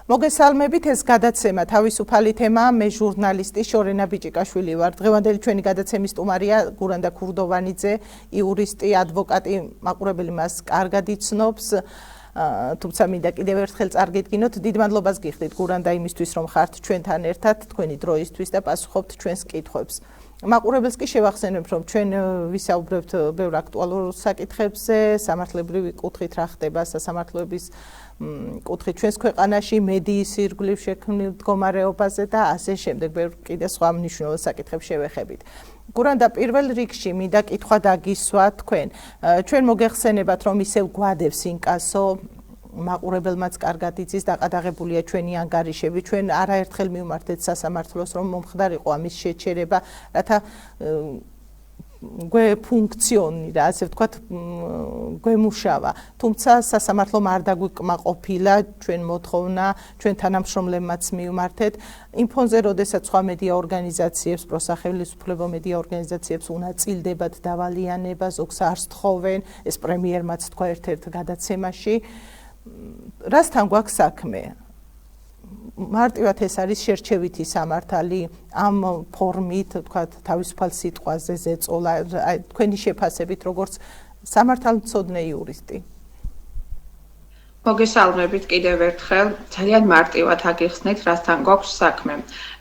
მოგესალმებით, ეს გადაცემა თავისუფალი თემაა, მე ჟურნალისტი შორენა ბიჭიკაშვილი ვარ. დღევანდელი ჩვენი გადაცემის სტუმარია გურანდა ქურდოვანიძე, იურისტი, ადვოკატი, მაყურებელი მას კარგად იცნობს. თუმცა მინდა კიდევ ერთხელ წარგედგინოთ, დიდ მადლობას გიხდით გურანდა იმისთვის, რომ ხართ ჩვენთან ერთად, თქვენი დროისთვის და პასუხობთ ჩვენს კითხვებს. მაყურებელს კი შევახსენებ, რომ ჩვენ ვისაუბრებთ ბევრ აქტუალურ საკითხებზე, სამართლებრივი კუთხით რა ხდება სასამართლოების კუთხით ჩვენს ქვეყანაში, მედიის ირგვლივ შექმნილ მდგომარეობაზე და ასე შემდეგ, ბევრ კიდე სხვა მნიშვნელოვან საკითხებს შევეხებით. გურანდა, პირველ რიგში მინდა კითხვა დაგისვა თქვენ. ჩვენ მოგეხსენებათ, რომ ისევ გვადებს ინკასო, მაყურებელმაც კარგად იცის, დაყადაღებულია ჩვენი ანგარიშები, ჩვენ არაერთხელ მივმართეთ სასამართლოს, რომ მომხდარიყო ამის შეჩერება, რათა გვეფუნქციონირა, ასე ვთქვათ, გვემუშავა. თუმცა სასამართლომ არ დაგვიკმაყოფილა ჩვენ მოთხოვნა, ჩვენ თანამშრომლებმაც მივმართეთ. იმ ფონზე, როდესაც სხვა მედია ორგანიზაციებს, პროსახელისუფლებო მედია ორგანიზაციებს უნაწილდებათ დავალიანება, ზოგს არ სთხოვენ, ეს პრემიერმაც თქვა ერთ-ერთ გადაცემაში. რასთან გვაქვს საქმე? მარტივად ეს არის შერჩევითი სამართალი, ამ ფორმით, თქვათ, თავისუფალ სიტყვაზე ზეწოლა, თქვენი შეფასებით, როგორც სამართალმცოდნე იურისტი. მოგესალმებით კიდევ ერთხელ, ძალიან მარტივად აგიხსნით, რასთან გვაქვს საქმე.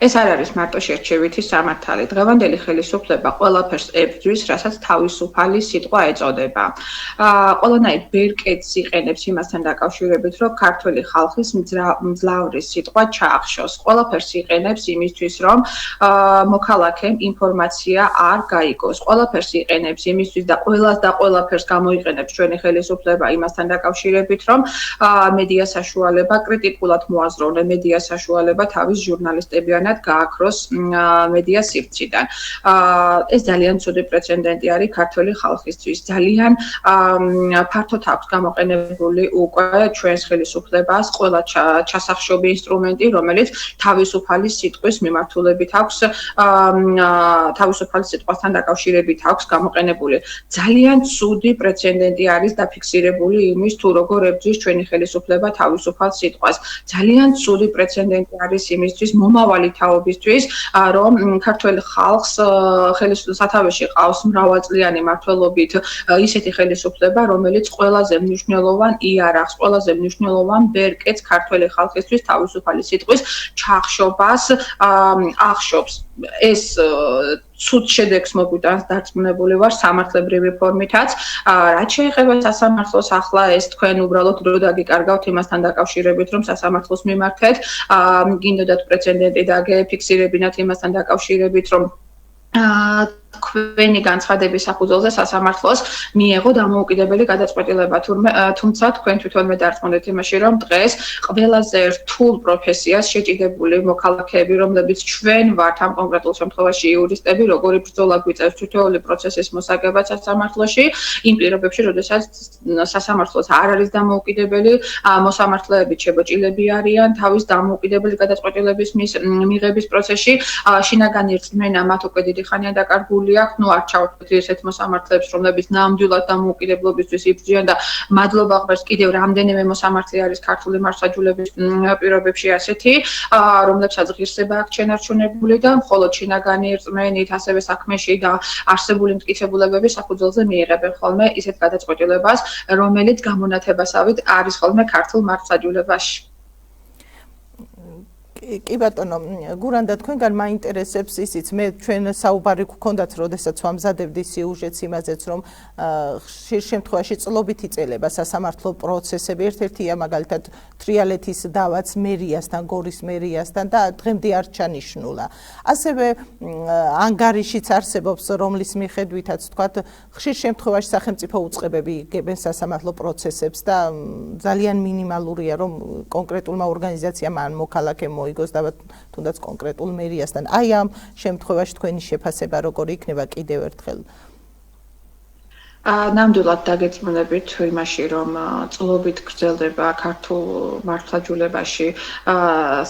ეს არ არის მარტო შერჩევითი სამართალი. დღევანდელი ხელისუფლება ყველაფერს ებრძვის, რასაც თავისუფალი სიტყვა ეწოდება. ყველანაირ ბერკეტს იყენებს იმასთან დაკავშირებით, რომ ქართველი ხალხის მძლავრი სიტყვა ჩაახშოს. ყველაფერს იყენებს იმისთვის, რომ მოქალაქემ ინფორმაცია არ გაიგოს. ყველაფერს იყენებს იმისთვის და ყველაფერს გამოიყენებს ჩვენი ხელისუფლება იმასთან დაკავშირებით, რომ მედია საშუალება კრიტიკულად მოაზროვნე მედია საშუალება თავის ჟურნალისტებიანად გააქროს მედია სივრციდან. ეს ძალიან ცუდი პრეცედენტი არის ქართველი ხალხისთვის. ძალიან ფართოდ აქვს გამოყენებული უკვე ჩვენს ხელისუფლებას ყველა ჩასახშობი ინსტრუმენტი, რომელიც თავისუფალი სიტყვის მიმართულებით აქვს, თავისუფალი სიტყვასთან დაკავშირებით აქვს გამოყენებული. ძალიან ცუდი პრეცედენტი არის დაფიქსირებული იმის თუ როგორ ებრძვის ჩვენი ხელისუფლება თავისუფალ სიტყვას. ძალიან ცუდი პრეცედენტი არის იმისთვის მომავალი თაობისთვის, რომ ქართველ ხალხს სათავეში ყავს მრავალწლიანი მმართველობით ისეთი ხელისუფლება, რომელიც ყველაზე მნიშვნელოვან იარაღს, ყველაზე მნიშვნელოვან ბერკეტს ქართველი ხალხისთვის თავისუფალი სიტყვის ჩახშობას ახშობს. ეს ცუდ შედეგს მოგვიტანს, დარწმუნებული ვარ სამართლებრივი ფორმითაც. რაც შეეხება სასამართლოს, ახლა ეს თქვენ უბრალოდ დრო დაგიკარგავთ იმასთან დაკავშირებით, რომ სასამართლოს მიმართეთ, გინდოდათ პრეცედენტი დაგეფიქსირებინათ იმასთან დაკავშირებით, რომ თქვენი განცხადების საფუძველზე სასამართლოს მიეღო დამოუკიდებელი გადაწყვეტილება, თუმცა თქვენ თვითონვე დარწმუნდით იმაში, რომ დღეს ყველაზე რთულ პროფესიას შეჭიდებული მოქალაქეები, რომლებიც ჩვენ ვართ ამ კონკრეტულ შემთხვევაში იურისტები, როგორი ბრძოლა გვიწევს თითოეული პროცესის მოსაგებად სასამართლოში, იმ პირობებში, როდესაც სასამართლოს არ არის დამოუკიდებელი, მოსამართლეებით შებოჭილები არიან თავის დამოუკიდებელი გადაწყვეტილების მიღების პროცესში, შინაგანი რწმენა მათ უკვე დიდი ხანია დაკარგული. არ ჩავთვლით ესეთ მოსამართლეებს, რომლებიც ნამდვილად დამოუკიდებლობისთვის იბრძვიან და მადლობა ღმერთს კიდევ რამდენიმე მოსამართლე არის ქართული მართლმსაჯულების პირობებში ასეთი, რომლებსაც ღირსება აქვს შენარჩუნებული და მხოლოდ შინაგანი რწმენით, ასევე საქმეში და არსებული მტკიცებულებების საფუძველზე მიიღებენ ხოლმე ისეთ გადაწყვეტილებას, რომელიც გამონათებასავით არის ხოლმე ქართულ მართლმსაჯულებაში. კი ბატონო, გურანდა, თქვენგან მაინტერესებს ისიც, მე ჩვენ საუბარი გქონდათ, როდესაც ვამზადებდი სიუჟეტს იმაზეც, რომ ხშირ შემთხვევაში წლობით იწელება სასამართლო პროცესები, ერთ-ერთია მაგალითად თრიალეთის დავაც მერიასთან, გორის მერიასთან და დღემდე არ ჩანიშნულა. ასევე ანგარიშიც არსებობს, რომლის მიხედვითაც თქვათ, ხშირ შემთხვევაში სახელმწიფო უწყებები იგებენ სასამართლო პროცესებს და ძალიან მინიმალურია, რომ კონკრეტულმა ორგანიზაციამ ან მოქალაქემ მოიგოს და თუნდაც კონკრეტულ მერიასთან. აი ამ შემთხვევაში თქვენი შეფასება როგორი იქნება კიდევ ერთხელ? ნამდვილად დაგეწმუნებით იმაში, რომ წლობით გრძელდება ქართულ მართლმსაჯულებაში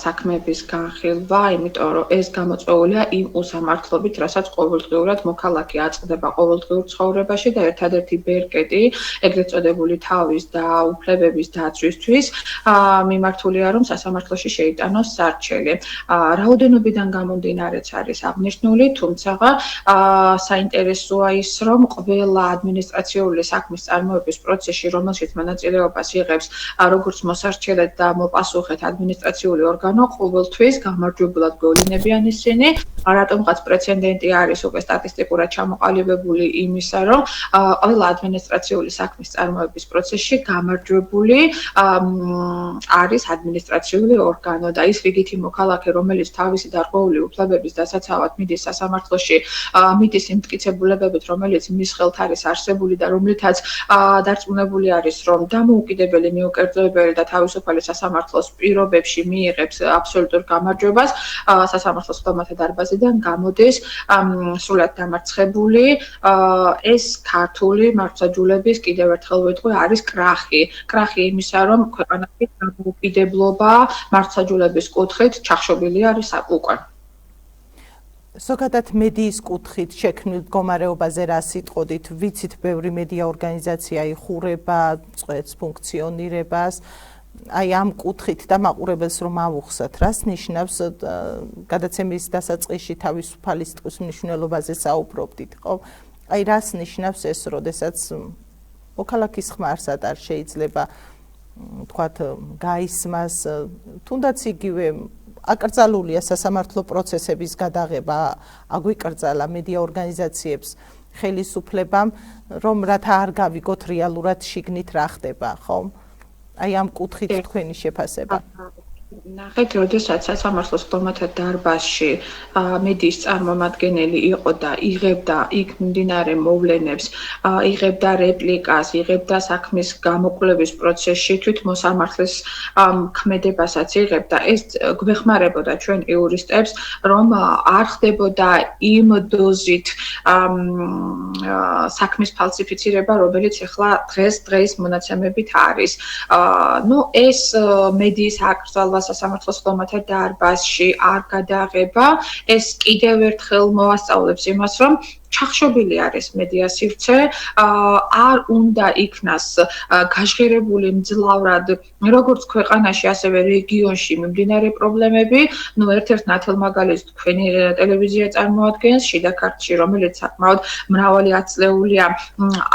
საქმეების განხილვა, იმიტომ რომ ეს გამოწვეულია იმ უსამართლობით, რასაც ყოველდღიურად მოქალაქე აწყდება ყოველდღიურ ცხოვრებაში და ერთადერთი ბერკეტი, ეგრეთ წოდებული თავის და უფლებების დაცვისთვის, მიმართულია, რომ სასამართლოში შეიტანოს სარჩელი. რაოდენობიდან გამომდინარეც არის აღნიშნული, თუმცა საინტერესოა ის, რომ ყველა ადმინისტრაციული საქმის წარმოების პროცესში, რომელშიც მონაწილეობას იღებს როგორც მოსარჩელედ და მოპასუხედ ადმინისტრაციული ორგანო, ყოველთვის გამარჯვებულად გვევლინებიან ისინი. რატომღაც პრეცედენტი არის უკვე სტატისტიკურად ჩამოყალიბებული იმისა, რომ ყველა ადმინისტრაციული საქმის წარმოების პროცესში გამარჯვებული არის ადმინისტრაციული ორგანო და ის რიგითი მოქალაქე, რომელიც თავისი დარღვეული უფლებების დასაცავად მიდის სასამართლოში, მიდის იმ მტკიცებულებებით, რომელიც მის ხელთ არის არსებული და რომლითაც დარწმუნებული არის, რომ დამოუკიდებელი, მიუკერძოებელი და თავისუფალი სასამართლოს პირობებში მიიღებს აბსოლუტურ გამარჯვებას, სასამართლოს ხდომათა დარბაზიდან გამოდის სრულად დამარცხებული. ეს ქართული მართლმსაჯულების კიდევ ერთხელ ვიტყვი, არის კრახი. კრახი იმისა, რომ ქვეყანაში დამოუკიდებლობა მართლმსაჯულების კუთხით ჩახშობილი არის უკვე. ზოგადად მედიის კუთხით შექმნილ მდგომარეობაზე რა სიტყოდით? ვიცით, ბევრი მედია ორგანიზაცია იხურება წვეთს ფუნქციონირებას. აი ამ კუთხით და მაყურებელს რომ ავუხსათ, რას ნიშნავს გადაცემის დასაწყისში თავისუფალი სიტყვის მნიშვნელობაზე საუბრობდით, ხო? აი რას ნიშნავს ეს, როდესაც მოქალაქის ხმარსად არ შეიძლება თქვათ გაისმას, თუნდაც იგივე აკრძალულია სასამართლო პროცესების გადაღება, აგვიკრძალა მედია ორგანიზაციებს ხელისუფლებამ, რომ რათა არ გავიგოთ რეალურად შიგნით რა ხდება, ხო? აი ამ კუთხით თქვენი შეფასება. ნახეთ, როდესაც სასამართლოს ხდომათა დარბაზში მედიის წარმომადგენელი იყო და იღებდა იქ მიმდინარე მოვლენებს, იღებდა რეპლიკას, იღებდა საქმის გამოკვლევის პროცესში თვით მოსამართლის ქმედებასაც იღებდა, ეს გვეხმარებოდა ჩვენ იურისტებს, რომ არ ხდებოდა იმ დოზით საქმის ფალსიფიცირება, რომელიც ახლა დღეს მონაცემებით არის. ეს მედიის აკრძალვა სასამართლოს ხდომათა დარბაზში არ გადაღება, ეს კიდევ ერთხელ მოასწავლებს იმას, რომ ჩახშობილი არის მედია სივრცე, არ უნდა იქნას გაჟღერებული მძლავრად როგორც ქვეყანაში, ასევე რეგიონში მიმდინარე პრობლემები. ერთ-ერთ ნათელ მაგალითს თქვენი ტელევიზია წარმოადგენს, შიდა ქართლში, რომელიც საკმაოდ მრავალი ათწლეულია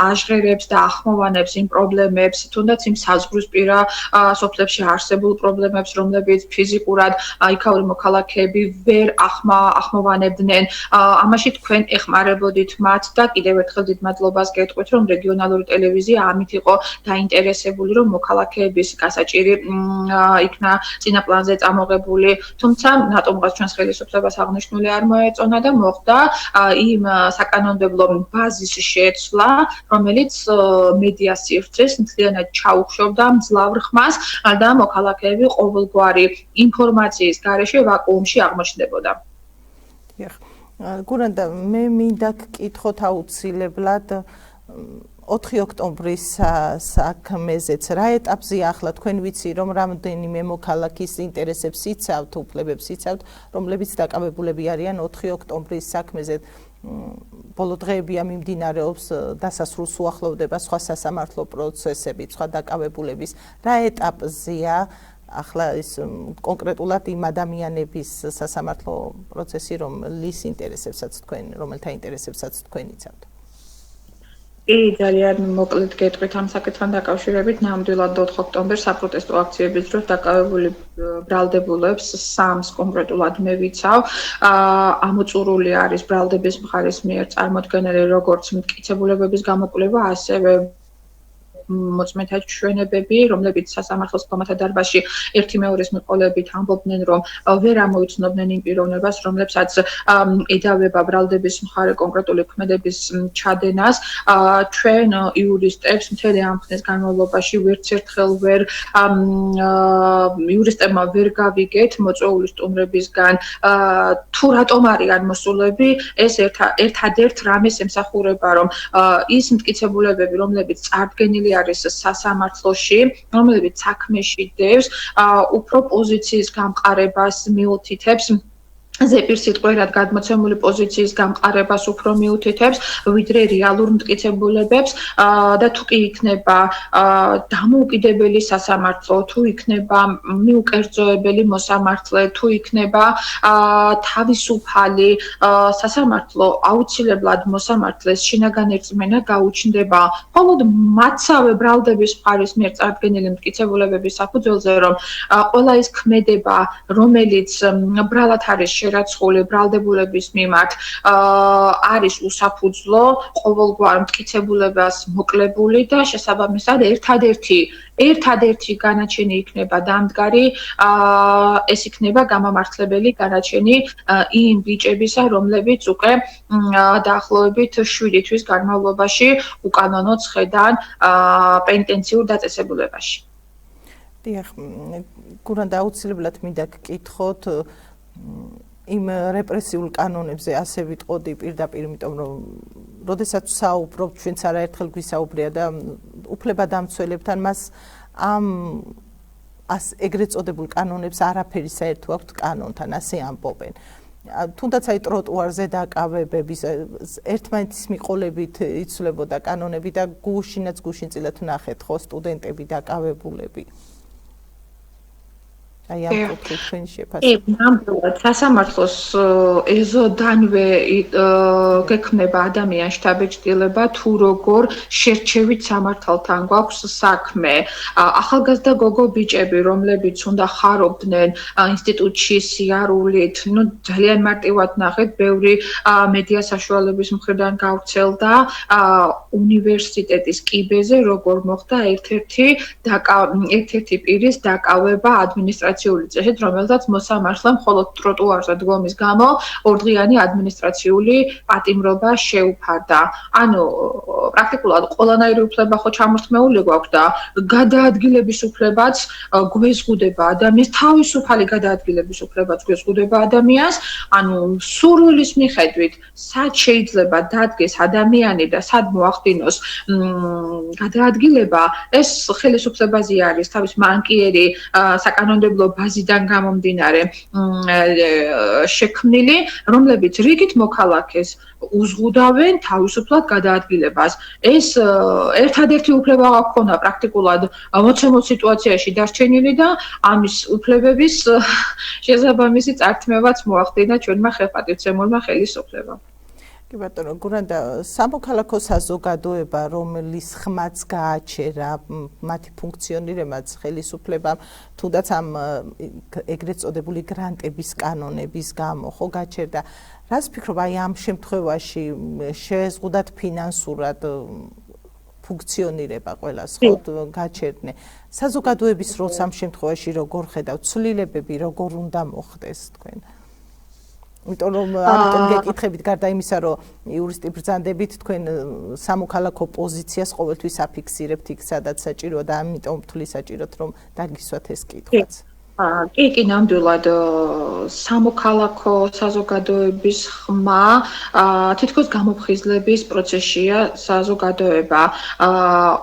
აჟღერებს და ახმოვანებს იმ პრობლემებს, თუნდაც იმ საზღვრისპირა სოფლებში არსებულ პრობლემებს, რომლებიც ფიზიკურად იქაური მოქალაქეები ვერ ახმოვანებდნენ. ამაში თქვენ ეხმარებოდით მათ და კიდევ ერთხელ დიდ მადლობას გეტყვით, რომ რეგიონალური ტელევიზია ამით იყო დაინტერესებული, რომ მოქალაქეების გასაჭირი იქნა წინაპლანზე წამოღებული, თუმცა რატომღაც ჩვენს ხელისუფლებას აღნიშნული არ მოეწონა და მოხდა იმ საკანონმდებლო ბაზის შეცვლა, რომელიც მედია სივრცეს მთლიანად ჩაუხშობდა მძლავრ ხმას და მოქალაქეები ყოველგვარი ინფორმაციის გარეშე ვაკუუმში აღმოჩნდებოდა. გურანდა, მე მინდა გკითხოთ აუცილებლად 4 ოქტომბრის საქმეზეც რა ეტაპზეა ახლა? თქვენ ვიცი, რომ რამდენიმე მოქალაქის ინტერესებს იცავთ, უფლებებს იცავთ, რომლებიც დაკავებულები არიან 4 ოქტომბრის საქმეზე. ბოლო დღეებია მიმდინარეობს დასასრულს უახლოვდება სხვა სასამართლო პროცესები, სხვა დაკავებულების. რა ეტაპზეა ახლა ის კონკრეტულად იმ ადამიანების სასამართლო პროცესი, რომლის ინტერესებსაც რომელთა ინტერესებსაც თქვენ იცავთ? ძალიან მოკლედ გეტყვით ამ საკითხთან დაკავშირებით, ნამდვილად 4 ოქტომბერს საპროტესტო აქციების დროს დაკავებული ბრალდებულებს 3-ს კონკრეტულად მე ვიცავ. ამოწურული არის ბრალდების მხარის მიერ წარმოდგენილი როგორც მტკიცებულებების გამოკვლევა, ასევე მოწმეთა ჩვენებები, რომლებიც სასამართლოს მდგომარეთა დარბაზში ერთი მეორეს მიყოლებით ამბობდნენ, რომ ვერ ამოიცნობდნენ იმ პიროვნებას, რომლებსაც ედავება ბრალდების მხარე კონკრეტული ქმედების ჩადენას. ჩვენ იურისტებს მთელი ამ ხნის განმავლობაში ვერც ერთხელ ვერ იურისტებმა ვერ გავიგეთ მოწვეული სტუმრებისგან თუ რატომ არიან მოსულები, ეს ერთადერთ რამეს ემსახურება, რომ ის მტკიცებულებები, რომლებიც წარდგენილი არის სასამართლოში, რომლებიც საქმეში დევს, უფრო პოზიციის გამყარებას მიუთითებს, ზეპირსიტყვიერად გადმოცემული პოზიციის გამყარებას უფრო მიუთითებს, ვიდრე რეალურ მტკიცებულებებს და თუ კი იქნება დამოუკიდებელი სასამართლო, თუ იქნება მიუკერძოებელი მოსამართლე, თუ იქნება თავისუფალი სასამართლო, აუცილებლად მოსამართლეს შინაგან ერწმენა გაუჩნდება მხოლოდ მათსავე ბრალდების მხარის მიერ წარდგენილი მტკიცებულებების საფუძველზე, რომ ყველა ის ქმედება, რომელიც ბრალად არის შერაცხული ბრალდებულების მიმართ არის უსაფუძვლო, ყოველგვარ მტკიცებულებას მოკლებული და შესაბამისად ერთადერთი განაჩენი იქნება დამდგარი, ეს იქნება გამამართლებელი განაჩენი იმ ბიჭებისა, რომლებიც უკვე დაახლოებით 7 თვის განმავლობაში უკანონოდ ხედან პენიტენციურ დაწესებულებაში. დიახ, გურანდა აუცილებლად მინდა გკითხოთ იმ რეპრესიულ კანონებზე ასე ვიტყოდი პირდაპირ, იმიტომ რომ როდესაც საუბრობთ, ჩვენც არაერთხელ გვისაუბრია და უფლებადამცველებთან მას ამ ეგრეთ წოდებულ კანონებს არაფერი საერთო აქვთ კანონთან, ასე ამბობენ. თუნდაც აი ტროტუარზე დაკავებების ერთმანეთის მიყოლებით იცვლებოდა კანონები და გუშინაც გუშინწილად ვნახეთ ხო სტუდენტები დაკავებულები. აი ამ კუთხით თქვენი შეფასება. ნამდვილად სასამართლოს ეზოდანვე გექმნება ადამიანს შთაბეჭდილება თუ როგორ შერჩევით სამართალთან გვაქვს საქმე. ახალგაზრდა გოგო ბიჭები, რომლებიც უნდა ხარობდნენ ინსტიტუტში სიარულით, ძალიან მარტივად ნახეთ, ბევრი მედია საშუალების მხრიდან გავრცელდა უნივერსიტეტის კიბეზე, როგორ მოხდა ერთ-ერთი პირის დაკავება ადმინისტრაციული წესით, რომელსაც მოსამართლემ მხოლოდ ტროტუარზე დგომის გამო ორდღიანი ადმინისტრაციული პატიმრობა შეუფარდა. ანუ პრაქტიკულად ყველანაირი უფლება ხო ჩამორთმეული გვაქვს და გადაადგილების უფლებაც გვეზღუდება ადამიანს, თავისუფალი გადაადგილების უფლებაც გვეზღუდება ადამიანს, ანუ სურვილის მიხედვით, სად შეიძლება დადგეს ადამიანი და სად მოახდინოს გადაადგილება, ეს ხელისუფლებაზე არის თავის მანკიერი საკანონმდებლო ბაზიდან გამომდინარე შექმნილი, რომლებიც რიგით მოქალაქეს უზღუდავენ თავისუფლად გადაადგილებას. ეს ერთადერთი უფლება გვაქვს პრაქტიკულად მოცემულ სიტუაციაში დარჩენილი და ამის უფლებების შესაბამისი წართმევაც მოახდინა ჩვენმა ხელპატივცემულმა ხელისუფლებამ. კი ბატონო, გურანდა, სამოქალაქო საზოგადოება, რომლის ხმაც გააჩერა მათი ფუნქციონირებაც ხელისუფლებამ, თუნდაც ამ ეგრეთ წოდებული გრანტების კანონების გამო ხო გაჩერდა. რას ფიქრობ, აი ამ შემთხვევაში შეეზღუდათ ფინანსურად ფუნქციონირება ყველას ხო გაჩერდნენ. საზოგადოების როლს ამ შემთხვევაში როგორ ხედავთ? ცვლილებები როგორ უნდა მოხდეს თქვენ? იმიტომ რომ ამიტომ გეკითხებით გარდა იმისა, რომ იურისტი ბრძანდებით, თქვენ სამოქალაქო პოზიციას ყოველთვის აფიქსირებთ იქ, სადაც საჭიროა და ამიტომ ვთვლი საჭიროთ, რომ დაგისვათ ეს კითხვაც. კი, ნამდვილად სამოქალაქო საზოგადოების ხმა თითქოს გამოფხიზლების პროცესია საზოგადოება.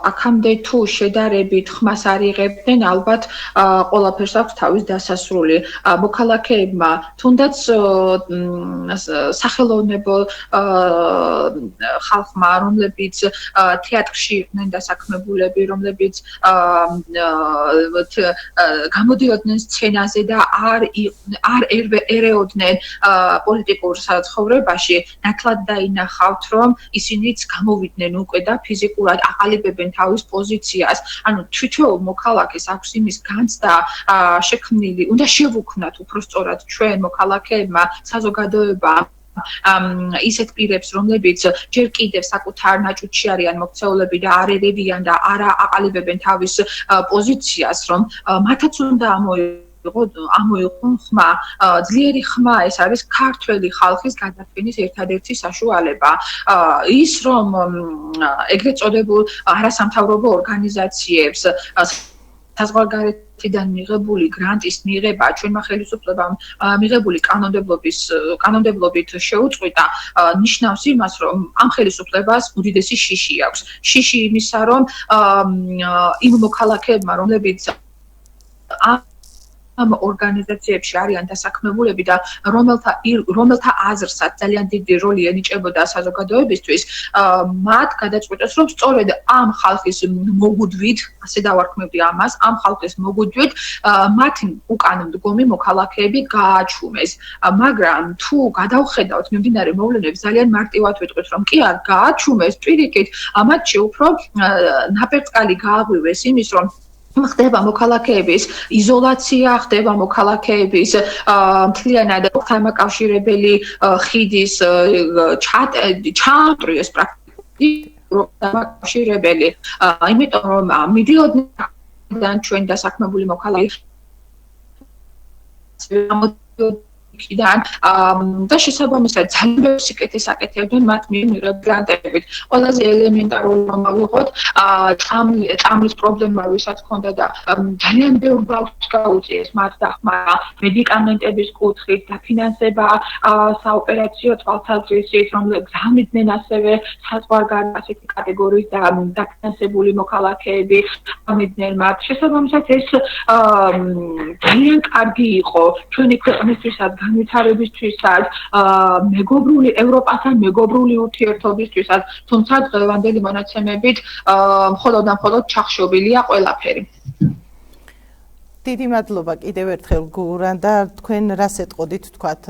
აქამდე თუ შედარებით ხმას არ იღებდნენ, ალბათ ყველაფერს აქვს თავის დასასრული. მოქალაქეებმა თუნდაც სახელოვნებო ხალხმა, რომლებიც თეატრში იყვნენ დასაქმებულები, რომლებიც გამოდიოდნენ სცენაზე და არ ერეოდნენ პოლიტიკურ საცხოვრებაში, ნათლად დაინახავთ, რომ ისინიც გამოვიდნენ უკვე და ფიზიკურად აყალიბებენ თავის პოზიციას. ანუ თვითონ მოქალაქეს აქვს იმის განცდა შექმნილი, უნდა შევუქმნათ უფრო სწორად ჩვენ მოქალაქეებმა, საზოგადოებამ ისეთ პირებს, რომლებიც ჯერ კიდევ საკუთარ ნაჭუჭში არიან მოქცეულები და არ ერევიან და არ აყალიბებენ თავის პოზიციას, რომ მათაც უნდა ამოიღონ ხმა, ძლიერი ხმა, ეს არის ქართველი ხალხის გადათვლინის ერთადერთი საშუალება. ის რომ ეგრეთ წოდებულ არასამთავრობო ორგანიზაციებს საზღვარგარეთიდან მიღებული გრანტის მიღება ჩვენმა ხელისუფლებამ მიღებული კანონმდებლობით შეუწყვიტა, ნიშნავს იმას, რომ ამ ხელისუფლებას უდიდესი შიში აქვს. შიში იმისა, რომ იმ მოქალაქეებმა, რომლებიც ამ ორგანიზაციებში არიან დასაქმებულები და რომელთა აზრსაც ძალიან დიდი როლი ენიჭებოდა საზოგადოებისთვის, მათ გადაწყვიტეს, რომ სწორედ ამ ხალხის მოგუდვით, ასე დავარქმევდი ამას, ამ ხალხის მოგუდვით მათი უკან მდგომი მოქალაქეები გააჩუმეს. მაგრამ თუ გადავხედავთ მიმდინარე მოვლენებს, ძალიან მარტივად ვიტყვით, რომ კი არ გააჩუმეს, პირიქით, მათში უფრო ნაპერწკალი გააღვივეს იმის, რომ ხდება მოქალაქეების იზოლაცია, ხდება მოქალაქეების მთლიანად დამაკავშირებელი ხიდის ჩამოტრიეს პრაქტიკულად დამაკავშირებელი, იმიტომ რომ მიდიოდნენ ჩვენ დასაქმებული მოქალაქეები და შესაბამისად ძალიან ბევრი სიკეთეს აკეთებდნენ მათ მიერ გრანტებით. ყველაზე ელემენტარული რომ ავიღოთ, წამლის პრობლემა ვისაც ჰქონდა და ძალიან ბევრ ბავშვს გაუწიეს მათ დახმარა მედიკამენტების კუთხით, დაფინანსება საოპერაციო თვალსაზრისით, რომლებიც გზავნიდნენ ასევე საზღვარგარეთ ასეთი კატეგორიის დაფინანსებული მოქალაქეები, გზავნიდნენ მათ. შესაბამისად ეს ძალიან კარგი იყო ჩვენი ქვეყნისთვისაც, განვითარებისთვისაც, მეგობრული ევროპასთან მეგობრული ურთიერთობისთვისაც, თუმცა დღევანდელი მონაცემებით მხოლოდ და მხოლოდ ჩახშობილია ყველაფერი. დიდი მადლობა კიდევ ერთხელ გურან და თქვენ რას ეტყოდით თქვათ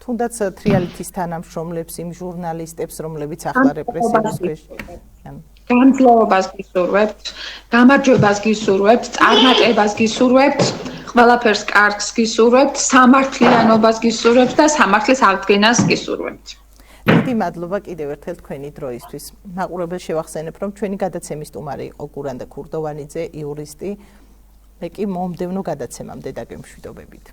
თუნდაც თრიალეთის თანამშრომლებს, იმ ჟურნალისტებს, რომლებიც ახლა რეპრესიების ქვეშ განძლიერებას გისურვებთ, გამარჯვებას გისურვებთ, წარმატებას გისურვებთ, ყველაფერს კარგს გისურვებთ, სამართლიანობას გისურვებთ და სამართლის აღდგენას გისურვებთ. დიდი მადლობა კიდევ ერთხელ თქვენი დროისთვის. მაყურებელს შევახსენებ, რომ ჩვენი გადაცემის სტუმარი იყო გურანდა ქურდოვანიძე, იურისტი. მე კი მომდევნო გადაცემამდე დაგემშვიდობებით.